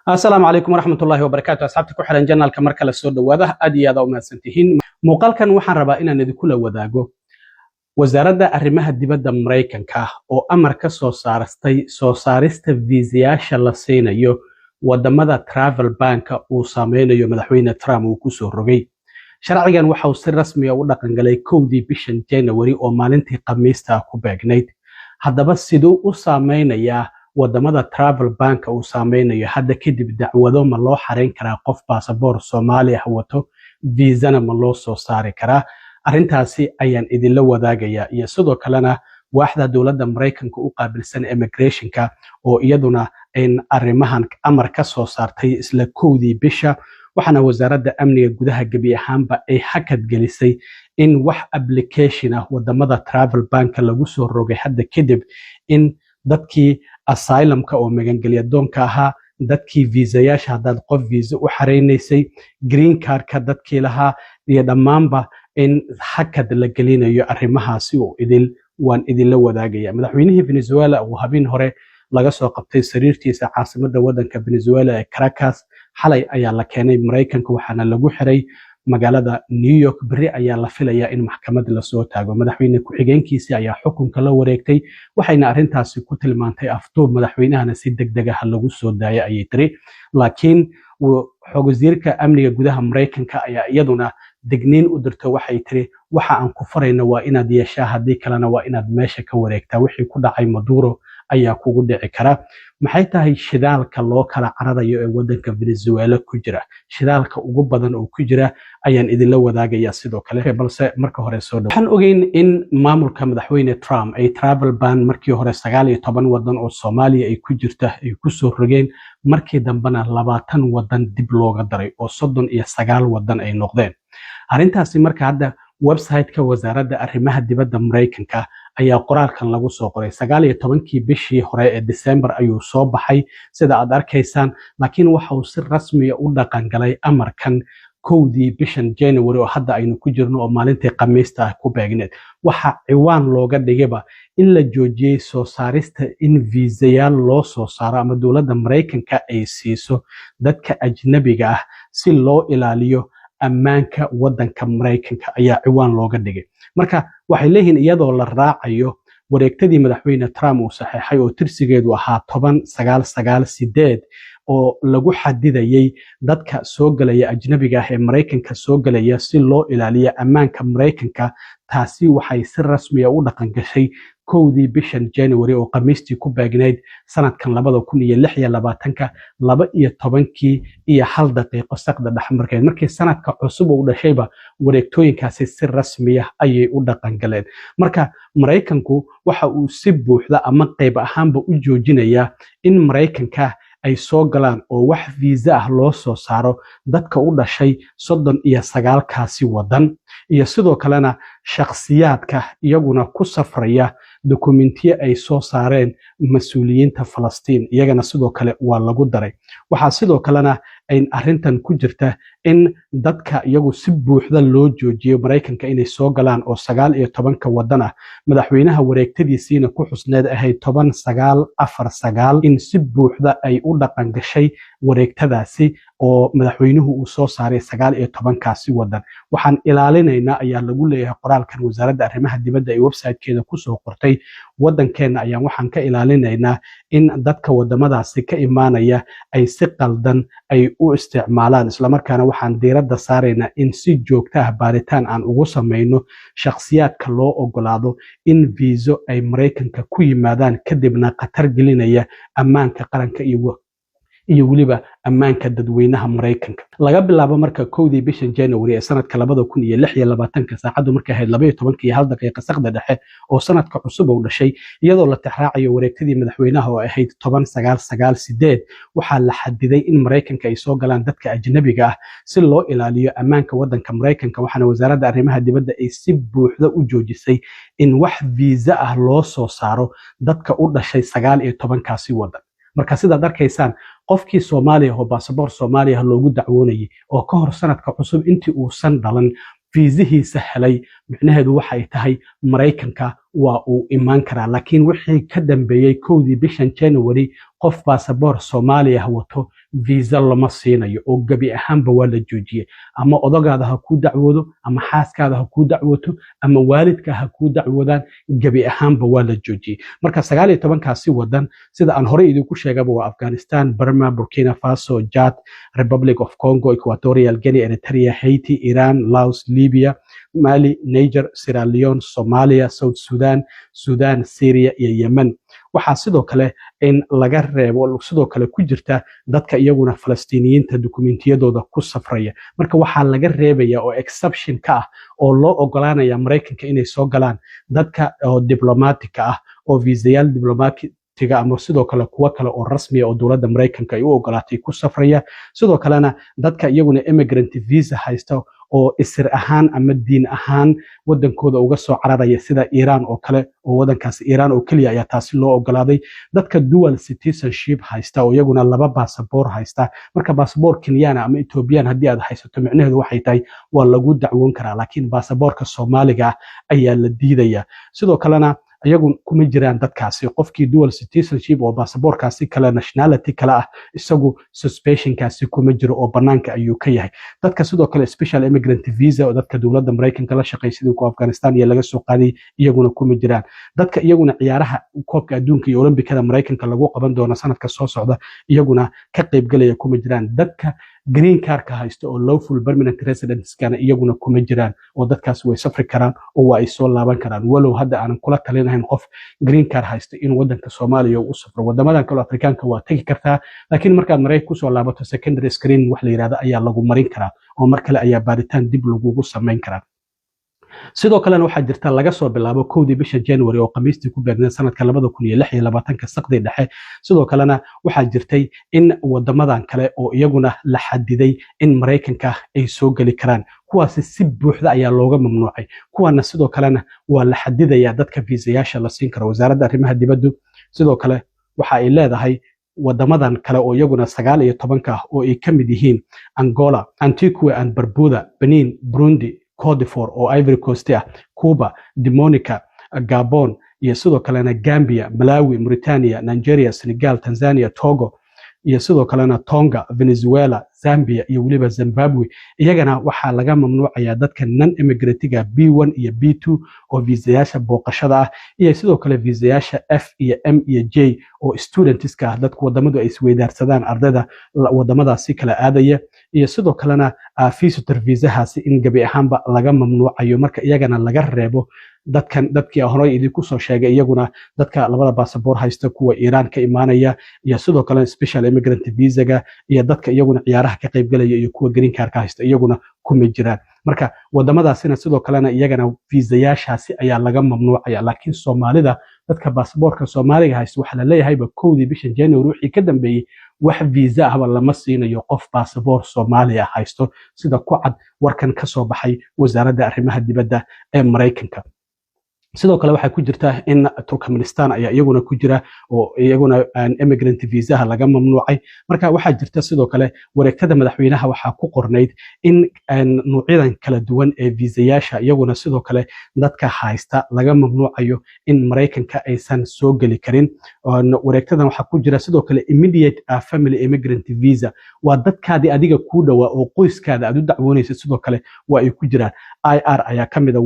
السلام عليكم ورحمة الله وبركاته أصحابتي ku xiran janaalka marka la soo dhawaada aad iyo aad u mahadsantihiin muuqaalkan waxaan rabaa inaan idinku la wadaago wasaaradda arrimaha dibadda Mareykanka oo amar ka soo saarista viisayaasha la siinayo wadamada travel bank uu saameynayo madaxweyne Trump uu ku soo rogay sharcigan waxa uu si rasmi ah u dhaqan galay 1 bishan January oo maalintii Khamiista ku beegnayd haddaba sidoo u saameynaya wadamada travel bank uu saameynayo hadda kadib dacwado ma loo xareyn karaa qof baasaboor Soomaali ah wato viisana ma loo soo saari karaa arrintaasi ayaan idin la wadaagaya iyo sidoo kalena waaxda dawladda Mareykanka u qaabilsan immigrationka oo iyaduna in arrimahan amar ka soo saartay isla 1 bisha waxaana wasaaradda amniga gudaha gabi ahaanba ay hakad gelisay in wax application ah wadamada travel bank lagu soo rogay hadda kadib in dadkii asylumka oo magangelya doonka ahaa dadkii viisayaasha haddaad qof viisa u xareynaysay green cardka dadkii lahaa iyo dhammaanba in hakad la gelinayo arrimahaasi oo waan idinla wadaagaya madaxweynihii Venezuela oo habeen hore laga soo qabtay sariirtiisa caasimadda waddanka Venezuela ee Caracas xalay ayaa la keenay Mareykanka waxaana lagu xiray magaalada New York bari ayaa la filayaa in maxkamad la soo taago madaxweyne ku-xigeenkiisa ayaa xukunka la wareegtay waxayna arrintaasi ku tilmaantay afduub madaxweynahana si degdeg ah lagu soo daayay ayay tiri laakiin xog wasiirka amniga gudaha Mareykanka ayaa iyaduna digniin u dirtay waxay tiri waxa aan ku farayno waa inaad yeeshaa haddii kalena waa inaad meesha ka wareegtaa wixii ku dhacay Maduro ayaa kugu dhici kara maxay tahay shidaalka loo kala cararayo ee waddanka Venezuela ku jira shidaalka ugu badan oo ku jira ayaan idinla wadaagaya sidoo kale balse marka hore soo dhaw waxaan ogeyn in maamulka madaxweyne Trump ay travel ban markii hore 19 wadan oo Soomaaliya ay ku jirta ay ku soo rogeen markii dambana 20 wadan dib looga daray oo 39 wadan ay noqdeen arrintaasi marka hadda website-ka wasaaradda arrimaha dibadda Mareykanka ayaa qoraalkan lagu soo qoray 19kii bishii hore ee December ayuu soo baxay sida aad arkaysaan laakiin waxa uu si rasmi ah u dhaqan galay amarkan 1 bishan January oo hadda aynu ku jirno oo maalintii Khamiista ku beegneed waxa ciwaan looga dhigayba in la joojiyay soo saarista in viisayaal loo soo saaro ama dawladda Mareykanka ay siiso dadka ajnabiga ah si loo ilaaliyo ammaanka waddanka Mareykanka ayaa ciwaan looga dhigay marka waxay leeyihiin iyadoo la raacayo wareegtadii madaxweyne Trump uu saxeexay oo tirsigeedu ahaa 10998 oo lagu xadidayay dadka soo galaya ajnabiga ah ee Mareykanka soo galaya si loo ilaaliyo ammaanka Mareykanka taasi waxay si rasmi ah u dhaqan gashay 1 bishan January oo Khamiistii ku beegnayd sanadkan 2026 12 iyo 1 daqiiqo saqda dhaxmarkeed markii sanadka cusub uu dhashayba wareegtooyinkaasi si rasmi ah ayay u dhaqan galeen marka Mareykanku waxa uu si buuxda ama qayb ahaanba u joojinayaa in Mareykanka ay soo galaan oo wax viisa ah loo soo saaro dadka u dhashay 39 kaasi wadan iyo sidoo kalena shakhsiyaadka iyaguna ku safraya dokumentiyo ay soo saareen mas'uuliyiinta Falastiin iyagana sidoo kale waa lagu daray waxa sidoo kalena ay arrintan ku jirta in dadka iyagu si buuxda loo joojiyo Mareykanka inay soo galaan oo 19 wadan ah madaxweynaha wareegtadiisiina ku xusneed ahayd 10949 in si buuxda ay u dhaqan gashay wareegtadaasi oo madaxweynuhu uu soo saaray 19 kaasi wadan waxaan ilaalinaynaa ayaa lagu leeyahay qoraalkan wasaaradda arrimaha dibadda ee website-keeda ku soo qortay waddankeena ayaan waxaan ka ilaalinaynaa in dadka wadamadaasi ka imaanaya ay si qaldan ay u isticmaalaan isla markaana waxaan diiradda saaraynaa in si joogto ah baaritaan aan ugu samayno shakhsiyaadka loo ogolaado in viiso ay Mareykanka ku yimaadaan kadibna khatar gelinaya ammaanka qaranka iyo waliba ammaanka dadweynaha Mareykanka laga bilaabo marka 1 bishan January ee sanadka 2026 saacadu markay ahayd 12 iyo 1 daqiiqo saqda dhexe oo sanadka cusub uu dhashay iyadoo la tixraacayo wareegtadii madaxweynaha oo ahayd 10998 waxaa la xadiday in Mareykanka ay soo galaan dadka ajnabiga ah si loo ilaaliyo ammaanka waddanka Mareykanka waxaana wasaaradda arrimaha dibadda ay si buuxda u joojisay in wax viisa ah loo soo saaro dadka u dhashay 19 kaasi wadan marka sidaad arkaysaan qofkii Soomaaliya oo baasaboor Soomaaliya loogu dacwoonayay oo ka hor sanadka cusub intii uusan dhalan fiisihiisa helay micnaheedu waxay tahay Mareykanka waa uu imaan karaa laakiin wixii ka dambeeyay 1 bishan January qof baasaboor Soomaaliya wato visa lama siinayo oo gabi ahaanba waa la joojiyay ama odagaada ha ku dacwoodo ama xaaskaada ha ku dacwooto ama waalidka ha ku dacwoodaan gabi ahaanba waa la joojiyay marka 19kaasi wadan sida aan hore idinku sheegaba waa Afghanistan, Burma, Burkina Faso, Chad, Republic of Congo, Equatorial Guinea, Eritrea, Haiti, Iran, Laos, Libya, Mali, Niger, Sierra Leone, Somalia, South Sudan, Syria iyo Yemen waxaa sidoo kale in laga reebo sidoo kale ku jirta dadka iyaguna Falastiiniyiinta dukumentiyadooda ku safraya marka waxaa laga reebaya oo exception ka ah oo loo ogolaanaya Mareykanka inay soo galaan dadka diplomatic ah oo viisayaal diplomatic ama sidoo kale kuwa kale oo rasmi ah oo dawladda Mareykanka ay u ogolaatay ku safraya sidoo kalena dadka iyaguna immigrant visa haysta oo isir ahaan ama diin ahaan wadankooda uga soo cararaya sida Iran oo kale oo wadankaas Iran oo kaliya ayaa taasi loo ogolaaday dadka dual citizenship haysta oo iyaguna laba passport haysta marka passport Kenyan ama Ethiopian hadii aad haysato micnaheedu waxay tahay waa lagu dacwoon karaa laakiin passportka Soomaaliga ayaa la diidaya sidoo kalena ayagu kuma jiraan dadkaasi qofkii dual citizenship oo passportkaasi kala nationality kala ah isagu suspensionkaasi kuma jiro oo banaanka ayuu ka yahay dadka sidoo kale special immigrant visa oo dadka dawladda Mareykanka la shaqeeyay ku Afghanistan iyo laga soo qaaday iyaguna kuma jiraan dadka iyaguna ciyaaraha koobka adduunka iyo Olimbikada Mareykanka lagu qaban doono sanadka soo socda iyaguna ka qayb galaya kuma jiraan dadka green card ka haysto oo lawful permanent residents kana iyaguna kuma jiraan oo dadkaas way safri karaan oo waa ay soo laaban karaan walow hadda aan kula talinayn qof green card haysto in wadanka Soomaaliya uu safro wadamadan kale Afrikaanka waa tagi kartaa laakiin markaad Mareykanka ku soo laabato secondary screen wax la yiraahdo ayaa lagu marin karaa oo mar kale ayaa baaritaan dib lagu sameyn karaa sidoo kalena waxaa jirta laga soo bilaabo 1 bisha January oo khamiistii ku beegnay sanadka 2026 saqdi dhexe sidoo kalena waxaa jirtay in wadamadan kale oo iyaguna la xadiday in Mareykanka ay soo gali karaan kuwaasi si buuxda ayaa looga mamnuucay kuwana sidoo kalena waa la xadidaya dadka viisayaasha la siin karo wasaaradda arrimaha dibadda sidoo kale waxa ay leedahay wadamadan kale oo iyaguna 19 oo ay kamid yihiin Angola, Antigua and Barbuda, Benin, Burundi, Cote d'Ivoire oo Ivory Coast ah, Cuba, Dominica, Gabon iyo sidoo kalena Gambia, Malawi, Mauritania, Nigeria, Senegal, Tanzania, Togo iyo sidoo kalena Tonga, Venezuela, Zambia iyo waliba Zimbabwe iyagana waxaa laga mamnuucaya dadka non immigrant-ga B1 iyo B2 oo viisayaasha booqashada ah iyo sidoo kale viisayaasha F iyo M iyo J oo studentska dadka wadamadu ay isweydaarsadaan ardayda wadamadaasi kala aadaya iyo sidoo kalena visitor viisahaasi in gabi ahaanba laga mamnuucayo marka iyagana laga reebo dadkii hore idinku soo sheegay iyaguna dadka labada passport haysta kuwa Iran ka imaanaya iyo sidoo kale special immigrant visa-ga iyo dadka iyaguna ciyaaraha ka qayb galaya iyo kuwa green card ka haysta iyaguna kuma jiraan marka wadamadaasina sidoo kalena iyagana viisayaashaasi ayaa laga mamnuucaya laakiin Soomaalida dadka passportka Soomaaliga haysta waxa la leeyahay 1 bisha January wixii ka dambeeyay wax visa ah lama siinayo qof passport Soomaaliya haysto sida ku cad warkan ka soo baxay wasaaradda arrimaha dibadda ee Mareykanka sidoo kale waxa ku jirta in Turkmenistan ayaa iyaguna ku jira oo iyaguna immigrant visa laga mamnuucay marka waxa jirta sidoo kale wareegtada madaxweynaha waxa ku qornayd in nuucyadan kala duwan ee viisayaasha iyaguna sidoo kale dadka haysta laga mamnuucayo in Mareykanka aysan soo gali karin wareegtadan waxa ku jira sidoo kale immediate family immigrant visa waa dadkaadii adiga ku dhawaa oo qoyskaada aad u dacwoonaysid sidoo kale waa ay ku jiraan IR ayaa kamida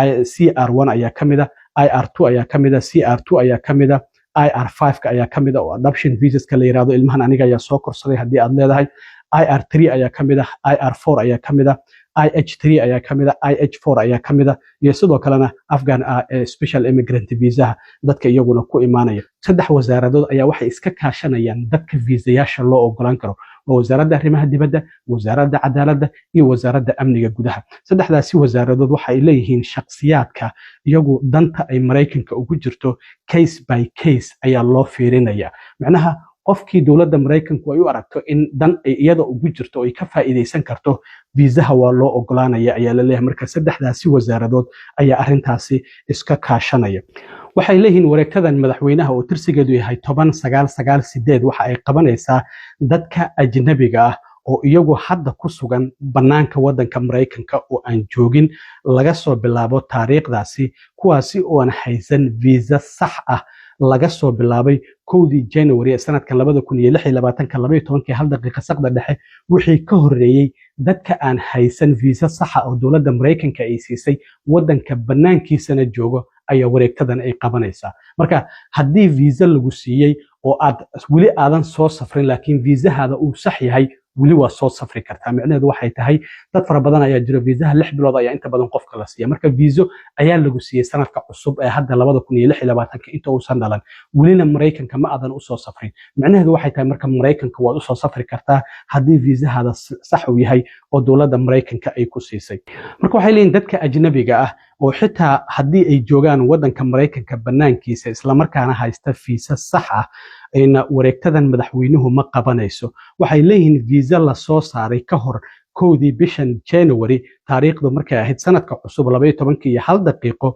CR1 ayaa kamida IR2 ayaa kamida CR2 ayaa kamida IR5 ayaa kamida oo adoption visas ka la yiraahdo ilmahan aniga ayaa soo korsaday hadii aad leedahay IR3 ayaa kamida IR4 ayaa kamida IH3 ayaa kamida IH4 ayaa kamida iyo sidoo kalena Afghan special immigrant visa dadka iyaguna ku imaanaya saddex wasaaradood ayaa waxay iska kaashanayaan dadka viisayaasha loo ogolaan karo wasaaradda arrimaha dibadda wasaaradda cadaaladda iyo wasaaradda amniga gudaha saddexdaasi wasaaradood waxa ay leeyihiin shakhsiyaadka iyagu danta ay Mareykanka ugu jirto case by case ayaa loo fiirinaya macnaha qofkii dawladda Mareykanku ay u aragto in dan ay iyada ugu jirto ay ka faa'iideysan karto viisaha waa loo ogolaanaya ayaa la leeyahay marka saddexdaasi wasaaradood ayaa arintaasi iska kaashanaya waxay leeyihiin wareegtadan madaxweynaha oo tirsigeedu yahay 10998 waxa ay qabanaysaa dadka ajnabiga ah oo iyagu hadda ku sugan banaanka wadanka Mareykanka oo aan joogin laga soo bilaabo taariikhdaasi kuwaasi oo aan haysan visa sax ah laga soo bilaabay 1 January ee sanadka 2026 hal daqiiqo saqda dhexe wixii ka horeeyay dadka aan haysan visa sax ah oo dowladda Mareykanka ay siisay wadanka banaankiisana joogo ayaa wareegtadan ay qabanaysaa. Marka haddii visa lagu siiyay oo aad weli aadan soo safrin laakiin viisahaada uu sax yahay weli waa soo safri kartaa. Micnaheedu waxay tahay dad fara badan ayaa jira viisaha 6 bilood ayaa inta badan qofka la siiya. Marka viiso ayaa lagu siiyay sanadka cusub ee hadda 2026 inta uusan dhalan welina Mareykanka ma aadan u soo safrin. Micnaheedu waxay tahay marka Mareykanka waad u soo safri kartaa haddii viisahaada sax u yahay oo dowladda Mareykanka ay ku siisay. Marka waxay leeyihiin dadka ajnabiga ah oo xitaa haddii ay joogaan wadanka Mareykanka banaankiisa isla markaana haysta viisa sax ah ayna wareegtadan madaxweynuhu ma qabanayso. Waxay leeyihiin viisa la soo saaray ka hor 1 bishan January taariikhdu markay ahayd sanadka cusub 12 iyo hal daqiiqo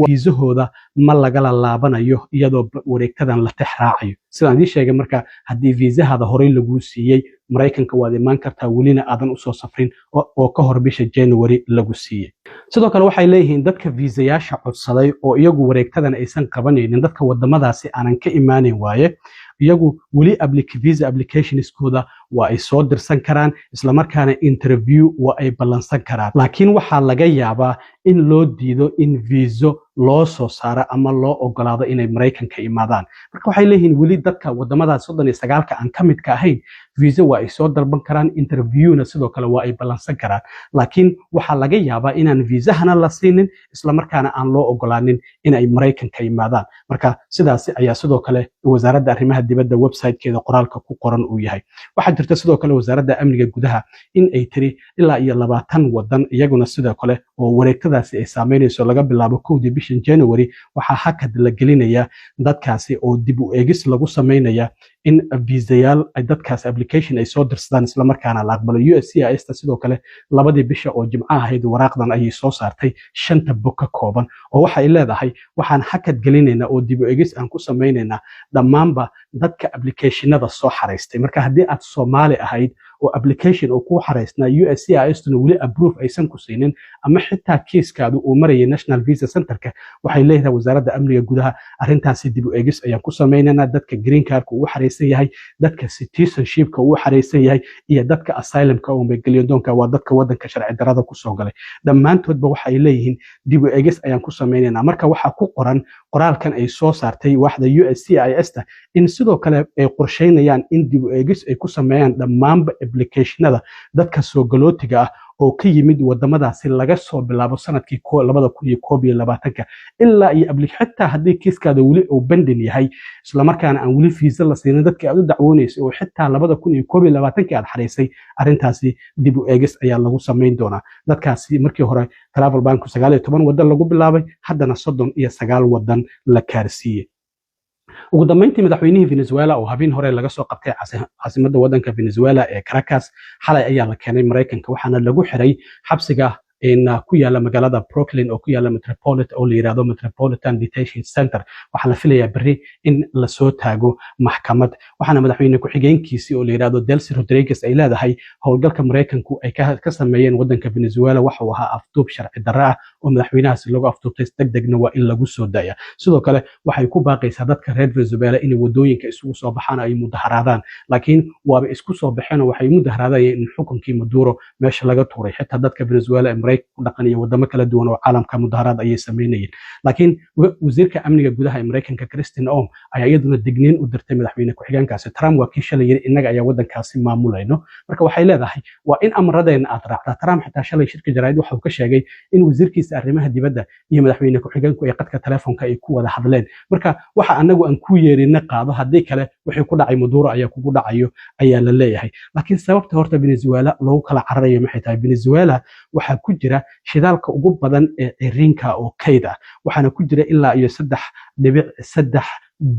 viisahooda ma lagala laabanayo iyadoo wareegtadan la tixraacayo. Sidaan idin sheegay marka haddii viisahaada horey lagu siiyay Mareykanka waad imaan kartaa welina aadan u soo safrin oo ka hor bisha January lagu siiyay. sidoo kale waxay leeyihiin dadka viisayaasha codsaday oo iyagu wareegtadan aysan qabanaynin dadka wadamadaasi aanan ka imaanin waaye iyagu weli visa applicationskooda waa ay soo dirsan karaan isla markaana interview waa ay ballansan karaan. Laakiin waxaa laga yaabaa in loo diido in viiso loo soo saaro ama loo ogolaado inay Mareykanka imaadaan. Marka waxay leeyihiin weli dadka wadamadaas 39 aan ka mid ka ahayn viiso waa ay soo dalban karaan interviewna sidoo kale waa ay ballansan karaan. Laakiin waxaa laga yaabaa inaan viisahana la siinin isla markaana aan loo ogolaanin inay Mareykanka imaadaan. Marka sidaas ayaa sidoo kale wasaaradda arrimaha dibadda website-keeda qoraalka ku qoran uu yahay. Waxaa jirta sidoo kale wasaaradda amniga gudaha in ay tiri ilaa iyo 20 wadan iyaguna sidoo kale oo wareegtadaasi ay saameynayso laga bilaabo 1 bishan January waxaa hakad la gelinaya dadkaasi oo dib u eegis lagu sameynaya in viisayaal ay dadkaas application ay soo dirsadaan isla markaana la aqbalo. USCIS sidoo kale 2 bisha oo Jimcaha ahayd waraaqdan ayay soo saartay 5 bog ka kooban oo waxay leedahay waxaan hakad gelinaynaa oo dib u eegis aan ku sameynaynaa dhammaanba dadka applicationada soo xareystay. Marka haddii aad Soomaali ahayd oo application oo ku xareysnaa USCIS weli approve aysan ku siinin ama xitaa kiiskaadu uu marayay National Visa Centerka waxay leedahay wasaaradda amniga gudaha arrintaasi dib u eegis ayaan ku sameynaynaa dadka green cardka uu xareysan yahay dadka citizenshipka uu xareysan yahay iyo dadka asylumka oo megaliyondoonka waa dadka wadanka sharci darrada ku soo galay dhammaantoodba waxay leeyihiin dib u eegis ayaan ku sameynaynaa. Marka waxaa ku qoran qoraalkan ay soo saartay waaxda USCIS in sidoo kale ay qorsheynayaan in dib u eegis ay ku sameeyaan dhammaanba applicationada dadka soo galootiga ah oo ka yimid wadamadaasi laga soo bilaabo sanadkii 2021 ilaa iyo xitaa haddii kiiskaada weli uu bandin yahay isla markaana aan weli fiisa la siinin dadka aad u dacwoonaysay oo xitaa 2021 aad xareysay arrintaasi dib u eegis ayaa lagu sameyn doonaa. dadkaasi markii hore travel ban 19 wadan lagu bilaabay haddana 39 wadan la kaarsiiyay. ugu dambeyntii madaxweynihii Venezuela oo habeen hore laga soo qabtay caasimadda wadanka Venezuela ee Caracas xalay ayaa la keenay Mareykanka waxaana lagu xiray xabsiga ku yaala magaalada Brooklyn oo ku yaala Metropolitan Detention Center. waxaa la filayaa bari in la soo taago maxkamad waxaana madaxweyne ku-xigeenkiisii oo la yiraahdo Delcy Rodriguez ay leedahay howlgalka Mareykanku ay ka sameeyeen wadanka Venezuela waxa uu ahaa afduub sharci darro ah oo madaxweynahaasi lagu afduubtay degdegna waa in lagu soo daaya. sidoo kale waxay ku baaqaysaa dadka reer Venezuela in wadooyinka isugu soo baxaan ay mudaharaadaan laakiin waaba isku soo baxeen waxay mudaharaadayeen in xukunkii Maduro meesha laga tuuray xitaa dadka Venezuela ku dhaqan iyo wadamo kala duwan oo caalamka mudaharaad ayay sameynayeen. laakiin wasiirka amniga gudaha ee Mareykanka Christine Noem ayaa iyaduna digniin u dirtay madaxweyne ku-xigeenkaasi Trump waa kii shalay yiri inaga ayaa wadankaasi maamulayno. marka waxay leedahay waa in amradeena aad raacdaa. Trump xitaa shalay shirka jaraa'id waxa uu ka sheegay in wasiirkiisa arrimaha dibadda iyo madaxweyne ku-xigeenku ay qadka telefoonka ay ku wada hadleen. marka waxa anagu aan ku yeerina qaado haddii kale wixii ku dhacay Maduro ayaa kugu dhacayo ayaa la leeyahay. laakiin sababta horta Venezuela loogu kala cararayo maxay tahay? Venezuela waxaa ku jira shidaalka ugu badan ee ciriinka oo kayd ah waxaana ku jira ilaa iyo 3.3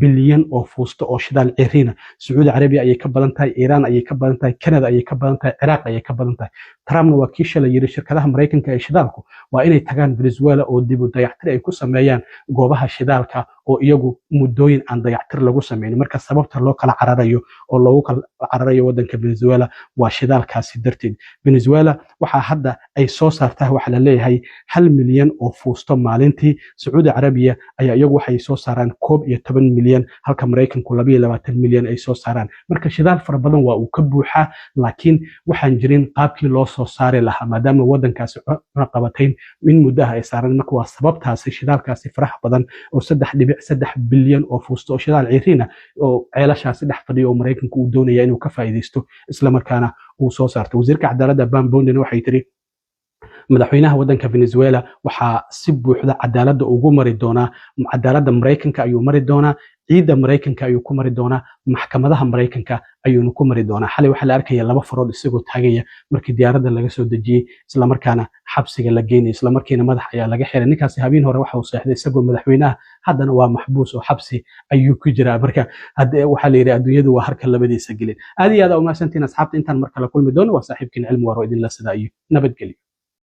bilyan oo fuusto oo shidaal ciriina. Sacuudi Carabiya ayay ka badan tahay, Iiraan ayay ka badan tahay, Canada ayay ka badan tahay, Ciraaq ayay ka badan tahay. Trumpna waa kii shalay yiri shirkadaha Mareykanka ee shidaalku waa inay tagaan Venezuela oo dib u dayactir ay ku sameeyaan goobaha shidaalka oo iyagu muddooyin aan dayactir lagu sameyn. Marka sababta loo kala cararayo oo loogu kala cararayo waddanka Venezuela waa shidaalkaasi darteed. Venezuela waxaa hadda ay soo saartaa waxa la leeyahay 1 milyan oo fuusto maalintii. Sacuudi Carabiya ayaa iyagu waxay soo saaraan 11 milyan halka Mareykanku 22 milyan ay soo saaraan. Marka shidaal fara badan waa uu ka buuxaa, laakiin waxaan jirin qaabkii loo soo saari lahaa maadaama waddankaasi cunaqabatayn in muddaha ay saaran. Marka waa sababtaasi shidaalkaasi faraha badan oo 3.3 bilyan oo fuusto oo shidaal ciriina oo ceelashaasi dhex fadhiyo oo Mareykanku uu doonaya inuu ka faa'iideysto isla markaana uu soo saarto. Wasiirka cadaaladda Pam Bonden waxay tiri madaxweynaha waddanka Venezuela waxaa si buuxda cadaaladda ugu mari doonaa, cadaaladda Mareykanka ayuu mari doonaa, ciidda Mareykanka ayuu ku mari doonaa, maxkamadaha Mareykanka ayuuna ku mari doonaa. Xalay waxaa la arkaya 2 farood isagoo taagaya markii diyaaradda laga soo dejiyey isla markaana xabsiga la geynay, isla markiina madax ayaa laga xiray. Ninkaasi habeen hore waxa uu seexday isagoo madaxweynaha, haddana waa maxbuus oo xabsi ayuu ku jiraa. Marka waxaa la yidhi adduunyadu waa harka labadiisa gelin. aad iyo aad u mahadsantihiin asxaabta. intaan mar kale kulmi doono waa saaxiibkiin Cilmi Waaro idinla sidaa iyo nabadgelyo.